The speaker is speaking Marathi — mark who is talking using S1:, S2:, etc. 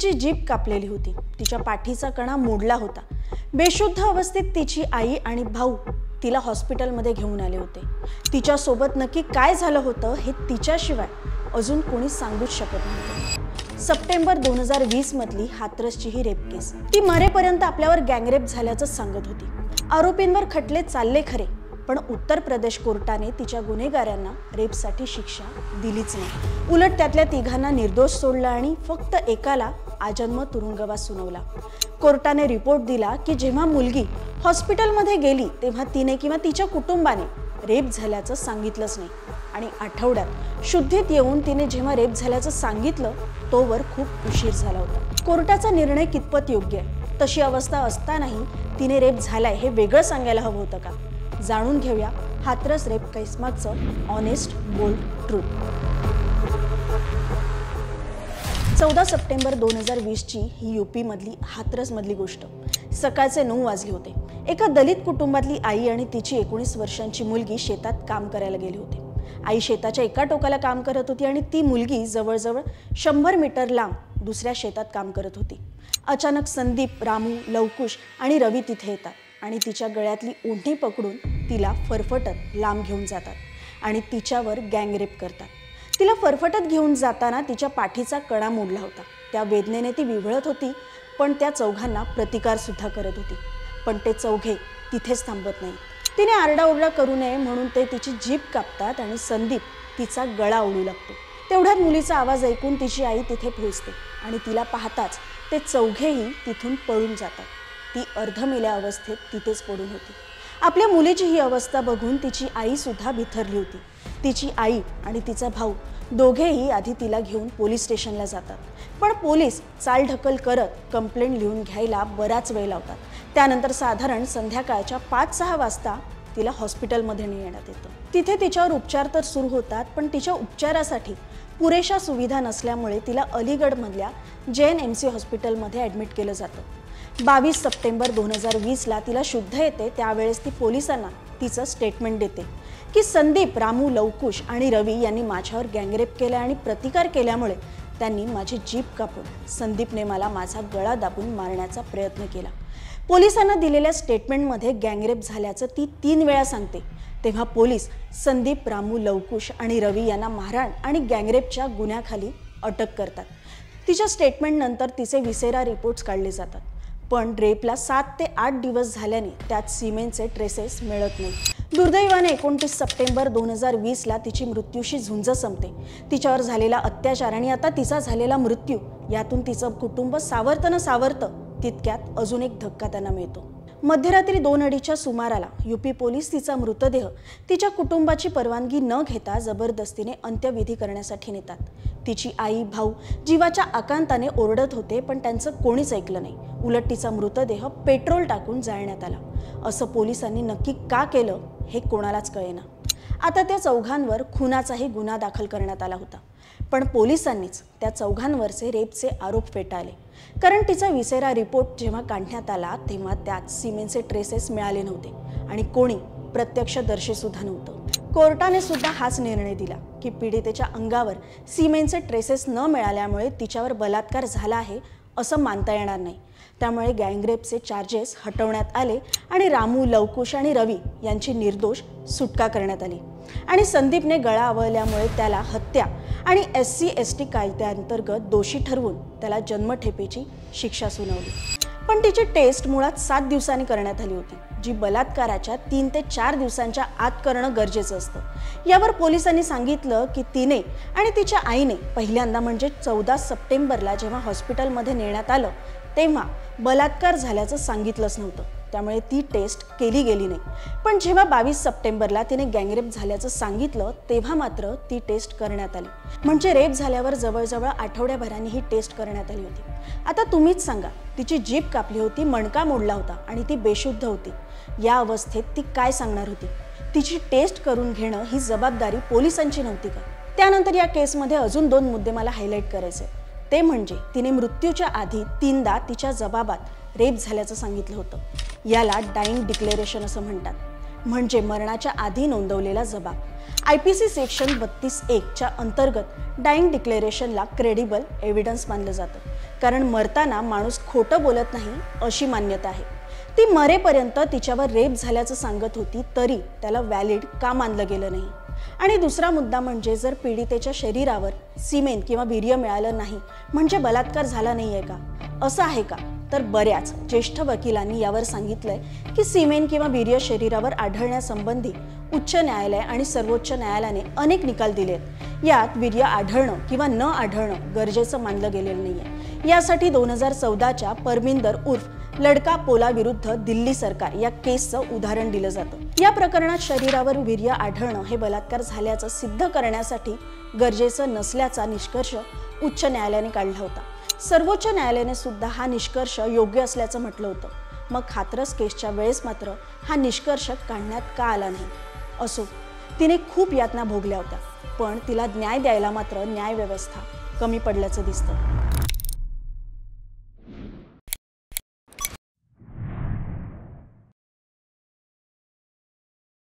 S1: तिची जीभ कापलेली होती, तिच्या पाठीचा कणा मोडला होता। बेशुद्ध अवस्थेत तिची आई आणि भाऊ तिला हॉस्पिटलमध्ये घेऊन आले होते। तिच्या सोबत नक्की काय झालं होतं हे तिच्याशिवाय अजून कोणी सांगूच शकत नव्हतं। सप्टेंबर 2020 मधली हाथरसची ही रेप केस, ती मरेपर्यंत आपल्यावर गँगरेप झाल्याचं सांगत होती। आरोपींवर खटले चालले खरे, पण उत्तर प्रदेश कोर्टाने तिच्या गुन्हेगारांना रेपसाठी शिक्षा दिलीच नाही। उलट त्यातल्या तिघांना निर्दोष सोडलं आणि फक्त एकाला आजन्म तुरुंगवास सुनावला। कोर्टाने रिपोर्ट दिला की जेव्हा मुलगी हॉस्पिटलमध्ये गेली तेव्हा तिने किंवा तिच्या कुटुंबाने रेप झाल्याचं सांगितलंच नाही आणि आठवड्यात शुद्धीत येऊन तिने जेव्हा रेप झाल्याचं सांगितलं तोवर खूप उशीर झाला होता। कोर्टाचा निर्णय कितपत योग्य आहे? तशी अवस्था असतानाही तिने रेप झालाय हे वेगळं सांगायला हवं होतं का? जाणून घेऊया हाथरस रेप केसमागचं ऑनेस्ट बोल्ड ट्रूथ। 14 सप्टेंबर 2020 ची ही यूपी मधली हाथरस मधली गोष्ट। सकाळचे 9 वाजले होते। एका दलित कुटुंबातली आई आणि तिची 19 वर्षांची मुलगी शेतात काम करायला गेली होती। आई शेताच्या एका टोकाला काम करत होती आणि ती मुलगी जवळजवळ 100 मीटर लांब दुसऱ्या शेतात काम करत होती। अचानक संदीप, रामू, लवकुश आणि रवी तिथे येतात आणि तिच्या गळ्यातली ओढणी पकडून तिला फरफटत लांब घेऊन जातात आणि तिच्यावर गँगरेप करतात। तिला फरफटत घेऊन जाताना तिच्या पाठीचा कणा मोडला होता। त्या वेदनेने ती विव्हळत होती, पण त्या चौघांना प्रतिकार सुद्धा करत होती। पण ते चौघे तिथेच थांबत नाही। तिने आरडाओरडा करू नये म्हणून ते तिची जीभ कापतात आणि संदीप तिचा गळा ओढू लागतो। तेवढ्यात मुलीचा आवाज ऐकून तिची आई तिथे पोहोचते आणि तिला पाहताच ते चौघेही तिथून पळून जातात। ती अर्धमेल्या अवस्थेत तिथेच पडून होती। आपल्या मुलीची ही अवस्था बघून तिची आई सुद्धा बिथरली होती। तिची आई आणि तिचा भाऊ दोघेही आधी तिला घेऊन पोलीस स्टेशनला जातात, पण पोलीस चालढकल करत कंप्लेंट लिहून घ्यायला बराच वेळ लावतात। त्यानंतर साधारण संध्याकाळच्या 5-6 वाजता तिला हॉस्पिटलमध्ये नेण्यात येतं। तिथे तिच्यावर उपचार तर सुरू होतात, पण तिच्या उपचारासाठी पुरेशा सुविधा नसल्यामुळे तिला अलीगढमधल्या JNMC हॉस्पिटलमध्ये ॲडमिट केलं जातं। 22 सप्टेंबर 2020 ला तिला शुद्ध येते। त्यावेळेस ती पोलिसांना तिचं स्टेटमेंट देते की संदीप, रामू, लवकुश आणि रवी यांनी माझ्यावर गँगरेप केला आणि प्रतिकार केल्यामुळे त्यांनी माझी जीभ कापून संदीपने मला माझा गळा दाबून मारण्याचा प्रयत्न केला। पोलिसांना दिलेल्या स्टेटमेंटमध्ये गँगरेप झाल्याचं ती 3 वेळा सांगते। तेव्हा पोलीस संदीप, रामू, लवकुश आणि रवी यांना मारहाण आणि गँगरेपच्या गुन्ह्याखाली अटक करतात। तिच्या स्टेटमेंट नंतर तिचे विसेरा रिपोर्ट्स काढले जातात, पण रेपला 7 ते 8 दिवस झाल्याने त्यात सिमेंटचे ट्रेसेस मिळत नाही। दुर्दैवाने 29 सप्टेंबर 2020 ला तिची मृत्यूशी झुंज संपते। तिच्यावर झालेला अत्याचार आणि आता तिचा झालेला मृत्यू यातून तिचं कुटुंब सावरतं न सावरतं तितक्यात अजून एक धक्का त्यांना मिळतो। मध्यरात्री 2:30च्या सुमाराला यूपी पोलीस तिचा मृतदेह तिच्या कुटुंबाची परवानगी न घेता जबरदस्तीने अंत्यविधी करण्यासाठी नेतात। तिची आई, भाऊ जीवाच्या आकांताने ओरडत होते, पण त्यांचं कोणीच ऐकलं नाही। उलट तिचा मृतदेह पेट्रोल टाकून जाळण्यात आला। असं पोलिसांनी नक्की का केलं हे कोणालाच कळेना। आता त्या चौघांवर खुनाचाही गुन्हा दाखल करण्यात आला होता, पण पोलिसांनीच त्या चौघांवरचे रेपचे आरोप फेटाळले, कारण तिचा विसेरा रिपोर्ट जेव्हा काढण्यात आला तेव्हा त्यात सिमेंटचे ट्रेसेस मिळाले नव्हते आणि कोणी प्रत्यक्षदर्शी सुद्धा नव्हतं। कोर्टाने सुद्धा हाच निर्णय दिला की पीडितेच्या अंगावर सिमेंटचे ट्रेसेस न मिळाल्यामुळे तिच्यावर बलात्कार झाला आहे असं मानता येणार नाही। त्यामुळे गँगरेपचे चार्जेस हटवण्यात आले आणि रामू, लवकुश आणि रवी यांची निर्दोष सुटका करण्यात आली आणि संदीपने गळा आवळल्यामुळे त्याला हत्या आणि SC/ST कायद्याअंतर्गत दोषी ठरवून त्याला जन्मठेपेची शिक्षा सुनावली। पण तिची टेस्ट मुळात 7 दिवसांनी करण्यात आली होती, जी बलात्काराच्या 3 ते 4 दिवसांच्या आत करणं गरजेचं असतं। यावर पोलिसांनी सांगितलं की तिने आणि तिच्या आईने पहिल्यांदा म्हणजे 14 सप्टेंबरला जेव्हा हॉस्पिटलमध्ये नेण्यात आलं तेव्हा बलात्कार झाल्याचं सांगितलंच नव्हतं, त्यामुळे ती टेस्ट केली गेली नाही। पण जेव्हा 22 सप्टेंबरला तिने गँगरेप झाल्याचं सांगितलं तेव्हा मात्र ती टेस्ट करण्यात आली। म्हणजे रेप झाल्यावर जवळजवळ आठवड्याभराने ही टेस्ट करण्यात आली होती। आता तुम्हीच सांगा, तिची जीभ कापली होती, मणका मोडला होता आणि ती बेशुद्ध होती। या अवस्थेत ती काय सांगणार होती? तिची टेस्ट करून घेणं ही जबाबदारी पोलिसांची नव्हती का? त्यानंतर या केसमध्ये अजून 2 मुद्दे मला हायलाइट करायचे। ते म्हणजे तिने मृत्यूच्या आधी 3दा तिच्या जबाबात रेप झाल्याचं सांगितलं होतं। याला डाईंग डिक्लेरेशन असं म्हणतात, म्हणजे मरणाच्या आधी नोंदवलेला जबाब। IPC सेक्शन 32(1) च्या अंतर्गत डाईंग डिक्लेरेशनला क्रेडिबल एव्हिडन्स मानलं जातं, कारण मरताना माणूस खोटं बोलत नाही अशी मान्यता आहे. ती मरेपर्यंत तिच्यावर रेप झाल्याचं सांगत होती तरी त्याला व्हॅलिड का मानलं गेलं नाही. आणि दुसरा मुद्दा म्हणजे जर पीडितेच्या शरीरावर सिमेन किंवा वीर्य मिळालं नाही म्हणजे बलात्कार झाला नाहीये का, असं आहे का? तर बऱ्याच ज्येष्ठ वकिलांनी यावर सांगितलंय की सिमेन किंवा वीर्य शरीरावर आढळण्यासंबंधी उच्च न्यायालय आणि सर्वोच्च न्यायालयाने अनेक निकाल दिलेत. यात वीर्य आढळणं किंवा न आढळणं गरजेचं मानलं गेलेलं नाहीये. यासाठी 2014च्या परमिंदर उर्फ लडका पोला विरुद्ध दिल्ली सरकार या केसचं उदाहरण दिलं जातं. या प्रकरणात शरीरावर वीर्य आढळणं हे बलात्कार झाल्याचं सिद्ध करण्यासाठी गरजेचं नसल्याचा निष्कर्ष उच्च न्यायालयाने काढला होता. सर्वोच्च न्यायालयाने सुद्धा हा निष्कर्ष योग्य असल्याचं म्हटलं होतं. मग हाथरस केसच्या वेळेस मात्र हा निष्कर्ष काढण्यात का आला नाही? असो, तिने खूप यातना भोगल्या होत्या, पण तिला न्याय द्यायला मात्र न्यायव्यवस्था कमी पडल्याचं दिसतं.